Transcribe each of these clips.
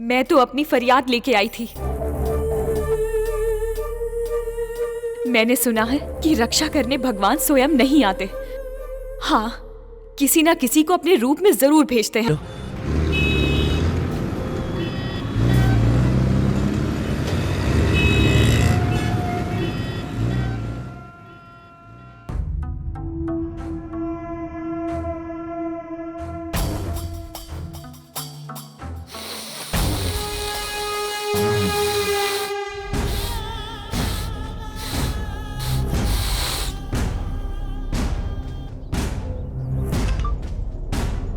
मैं तो अपनी फरियाद लेके आई थी। मैंने सुना है कि रक्षा करने भगवान स्वयं नहीं आते। हाँ, किसी ना किसी को अपने रूप में जरूर भेजते हैं।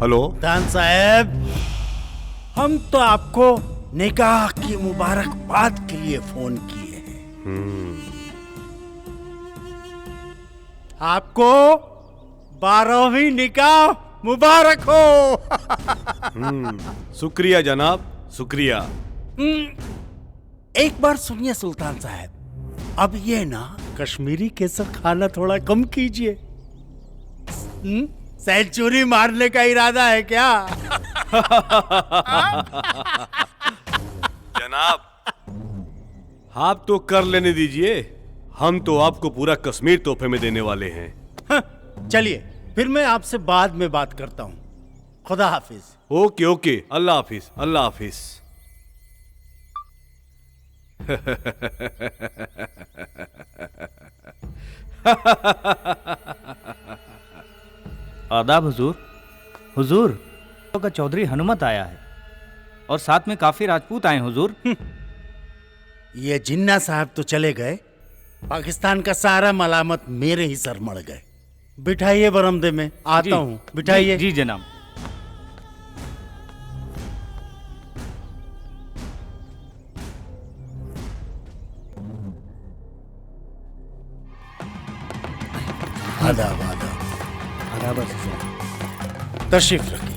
हेलो सुल्तान साहब, हम तो आपको निकाह की मुबारकबाद के लिए फोन किए हैं। आपको 12वीं निकाह मुबारक हो। शुक्रिया जनाब, शुक्रिया। एक बार सुनिए सुल्तान साहब, अब ये ना कश्मीरी केसर खाना थोड़ा कम कीजिए। सेंचुरी मारने का इरादा है क्या? जनाब, आप तो कर लेने दीजिए, हम तो आपको पूरा कश्मीर तोहफे में देने वाले हैं। चलिए, फिर मैं आपसे बाद में बात करता हूँ। खुदा हाफिज। ओके ओके, अल्लाह हाफिज, अल्लाह हाफिज। आदाब हुजूर। हुजूर का चौधरी हनुमत आया है और साथ में काफी राजपूत आए हुजूर। ये जिन्ना साहब तो चले गए, पाकिस्तान का सारा मलामत मेरे ही सर मड़ गए। बिठाइए बरामदे में, आता हूँ। बिठाइए। जी जनाब। आदाब आदाब। तशरीफ रखिए।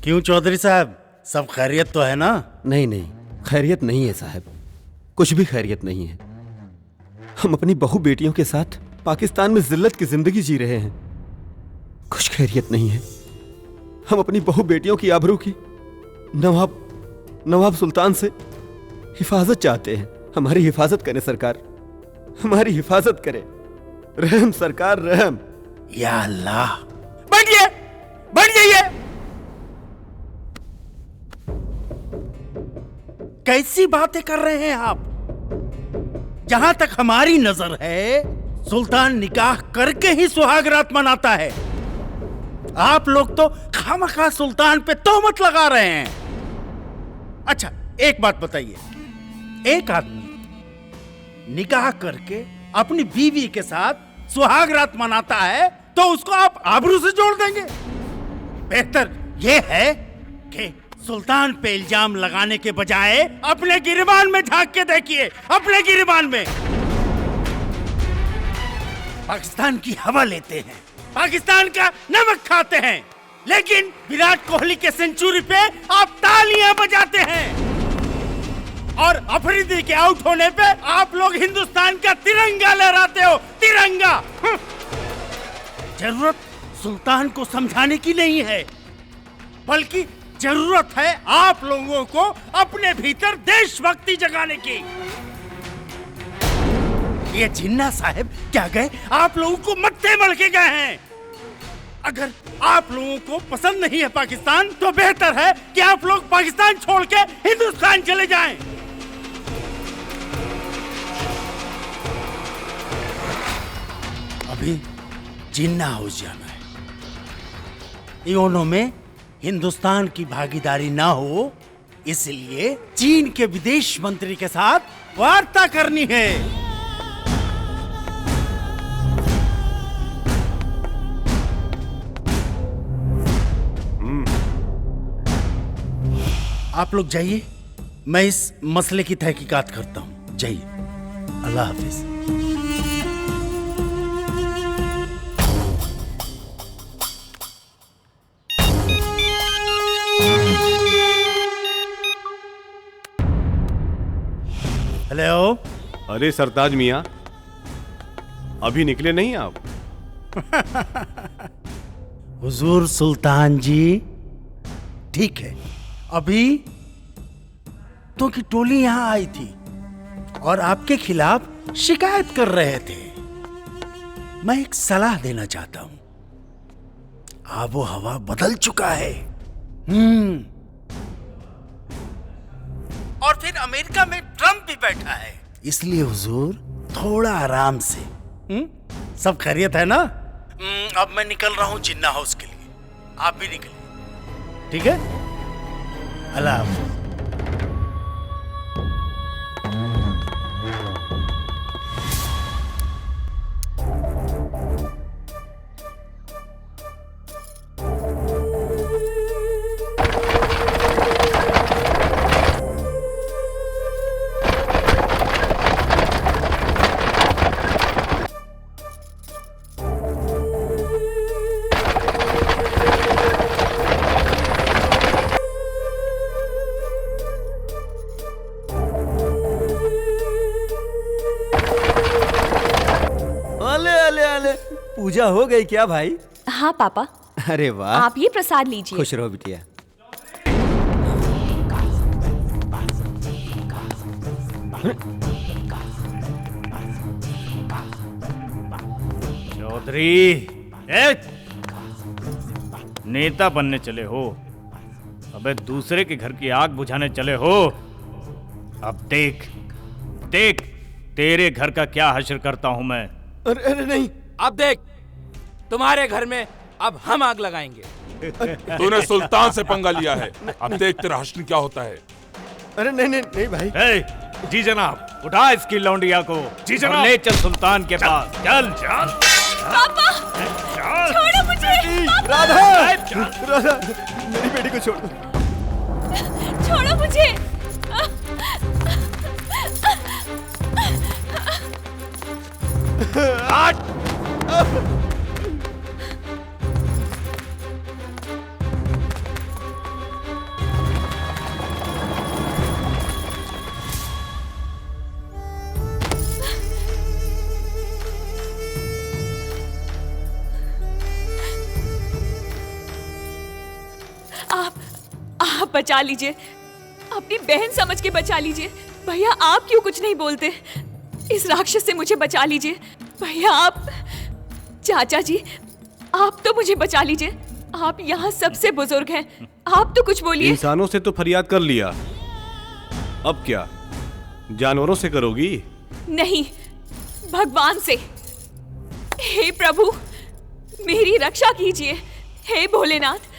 क्यों चौधरी साहब, सब खैरियत तो है ना? नहीं नहीं, खैरियत नहीं है साहब, कुछ भी खैरियत नहीं है। हम अपनी बहू बेटियों के साथ पाकिस्तान में जिल्लत की जिंदगी जी रहे हैं, कुछ खैरियत नहीं है। हम अपनी बहू बेटियों की आबरू की नवाब सुल्तान से हिफाजत चाहते हैं। हमारी हिफाजत करें सरकार, हमारी हिफाजत करें। रहम सरकार, रहम। या अल्लाह। बैठिए, बैठ जाइए। कैसी बातें कर रहे हैं आप? जहां तक हमारी नजर है, सुल्तान निकाह करके ही सुहागरात मनाता है। आप लोग तो खामखा सुल्तान पे तोहमत लगा रहे हैं। अच्छा, एक बात बताइए, एक आदमी निकाह करके अपनी बीवी के साथ सुहागरात मनाता है तो उसको आप आबरू से जोड़ देंगे? बेहतर यह है कि सुल्तान पे इल्जाम लगाने के बजाय अपने गिरबान में झांक के देखिए, अपने गिरबान में। पाकिस्तान की हवा लेते हैं, पाकिस्तान का नमक खाते हैं, लेकिन विराट कोहली के सेंचुरी पे आप तालियां बजाते हैं और अफरीदी के आउट होने पे आप लोग हिंदुस्तान का तिरंगा लहराते हो। तिरंगा। जरूरत सुल्तान को समझाने की नहीं है, बल्कि जरूरत है आप लोगों को अपने भीतर देशभक्ति जगाने की। ये जिन्ना साहब क्या गए, आप लोगों को मत्थे मल के गए हैं। अगर आप लोगों को पसंद नहीं है पाकिस्तान, तो बेहतर है कि आप लोग पाकिस्तान छोड़ के हिंदुस्तान चले जाएं। अभी जिन्ना हाउस जाना है। दोनों में हिंदुस्तान की भागीदारी ना हो, इसलिए चीन के विदेश मंत्री के साथ वार्ता करनी है। आप लोग जाइए, मैं इस मसले की तहकीकात करता हूं। जाइए, अल्लाह हाफिज। हेलो। अरे सरताज मियाँ, अभी निकले नहीं आप? हुजूर सुल्तान जी, ठीक है, अभी तो की टोली यहां आई थी और आपके खिलाफ शिकायत कर रहे थे। मैं एक सलाह देना चाहता हूं। आबो हवा बदल चुका है। और फिर अमेरिका में ट्रंप भी बैठा है, इसलिए हुजूर थोड़ा आराम से। सब खैरियत है ना? अब मैं निकल रहा हूं जिन्ना हाउस के लिए, आप भी निकलिए, ठीक है? अल्लाह हाफ़िज़। पूजा हो गई क्या भाई? हाँ पापा, अरे वाह, आप ये प्रसाद लीजिए। खुश रहो बिटिया। चौधरी, नेता बनने चले हो, अबे दूसरे के घर की आग बुझाने चले हो। अब देख देख तेरे घर का क्या हश्र करता हूं मैं। अरे अरे नहीं, अब देख, तुम्हारे घर में अब हम आग लगाएंगे। तूने सुल्तान से पंगा लिया है, अब देख तेरा हश्र क्या होता है। अरे नहीं नहीं नहीं भाई। जी जनाब, उठा इसकी लौंडिया को। जी जनाब, ले चल सुल्तान के पास। चल चल। पापा, छोड़ो मुझे। राधा, राधा, मेरी बेटी को छोड़ दो। छोड़ो मुझे। आप बचा लीजिए, अपनी बहन समझ के बचा लीजिए। भैया आप क्यों कुछ नहीं बोलते? इस राक्षस से मुझे बचा लीजिए भैया। आप, चाचा जी, आप तो मुझे बचा लीजिए। आप यहाँ सबसे बुजुर्ग हैं, आप तो कुछ बोलिए। इंसानों से तो फरियाद कर लिया, अब क्या जानवरों से करोगी? नहीं, भगवान से। हे प्रभु, मेरी रक्षा कीजिए। हे भोलेनाथ,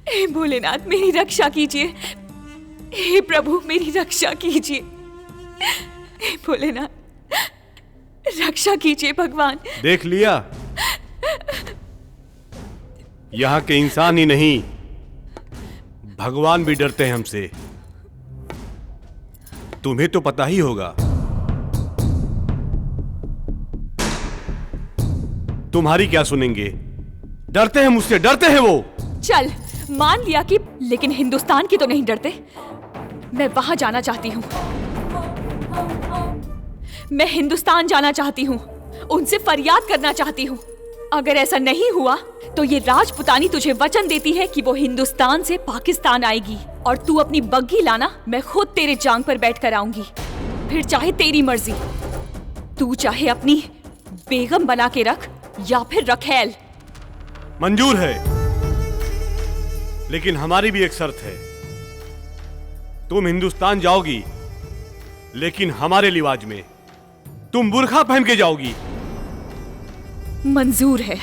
हे भोलेनाथ, मेरी रक्षा कीजिए। हे प्रभु, मेरी रक्षा कीजिए। हे भोलेनाथ, रक्षा कीजिए भगवान। देख लिया, यहाँ के इंसान ही नहीं, भगवान भी डरते हैं हमसे। तुम्हें तो पता ही होगा। तुम्हारी क्या सुनेंगे? डरते हैं मुझसे, डरते हैं वो। चल, मान लिया कि, लेकिन हिंदुस्तान की तो नहीं डरते। मैं वहां जाना चाहती हूँ। मैं हिंदुस्तान जाना चाहती हूँ, उनसे फरियाद करना चाहती हूँ। अगर ऐसा नहीं हुआ तो ये राजपुतानी तुझे वचन देती है कि वो हिंदुस्तान से पाकिस्तान आएगी और तू अपनी बग्घी लाना, मैं खुद तेरे जांग पर बैठ कर आऊंगी। फिर चाहे तेरी मर्जी, तू चाहे अपनी बेगम बना के रख या फिर रखेल। मंजूर है, लेकिन हमारी भी एक शर्त है। तुम हिंदुस्तान जाओगी, लेकिन हमारे लिवाज में तुम बुर्खा पहन के जाओगी। मंजूर है।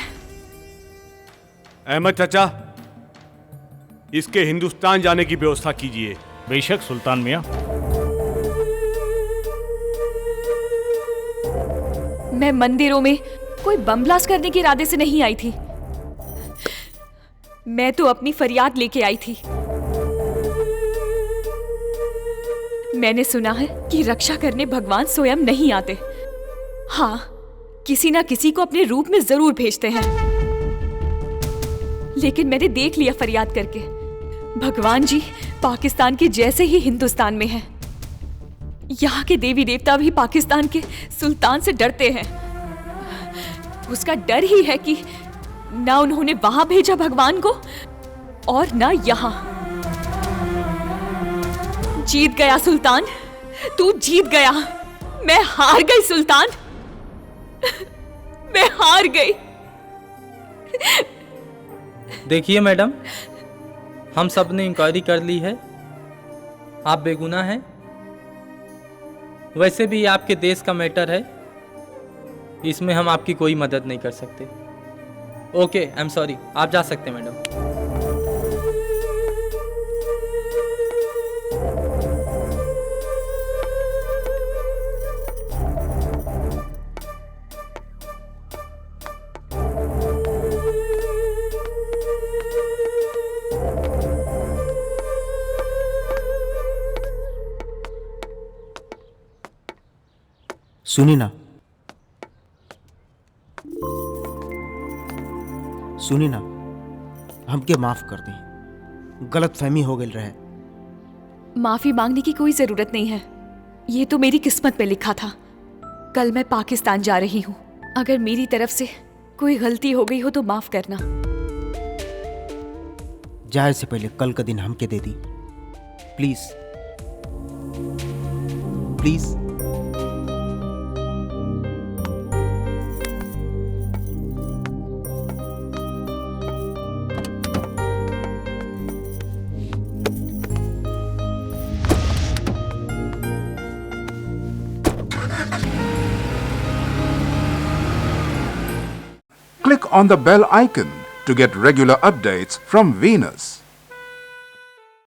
अहमद चाचा, इसके हिंदुस्तान जाने की व्यवस्था कीजिए। बेशक सुल्तान मियां। मैं मंदिरों में कोई बम ब्लास्ट करने के इरादे से नहीं आई थी। मैं तो अपनी फरियाद लेके आई थी। मैंने सुना है कि रक्षा करने भगवान स्वयं नहीं आते। हाँ, किसी ना किसी को अपने रूप में जरूर भेजते हैं। लेकिन मैंने देख लिया फरियाद करके, भगवान जी पाकिस्तान के जैसे ही हिंदुस्तान में हैं। यहाँ के देवी देवता भी पाकिस्तान के सुल्तान से डरते हैं। उसका डर ही है कि ना उन्होंने वहां भेजा भगवान को, और न यहाँ। जीत गया सुल्तान, तू जीत गया। मैं हार गई सुल्तान, मैं हार गई। देखिए मैडम, हम सब ने इंक्वायरी कर ली है, आप बेगुनाह हैं। वैसे भी ये आपके देश का मैटर है, इसमें हम आपकी कोई मदद नहीं कर सकते। ओके, आई एम सॉरी, आप जा सकते हैं मैडम। सुनी ना, सुनी ना, हमके माफ कर दी, गलत फहमी हो गई रहे। माफी मांगने की कोई जरूरत नहीं है, ये तो मेरी किस्मत में लिखा था। कल मैं पाकिस्तान जा रही हूँ, अगर मेरी तरफ से कोई गलती हो गई हो तो माफ करना। जाए से पहले कल का दिन हमके दे दी, please please. Click on the bell icon to get regular updates from Venus.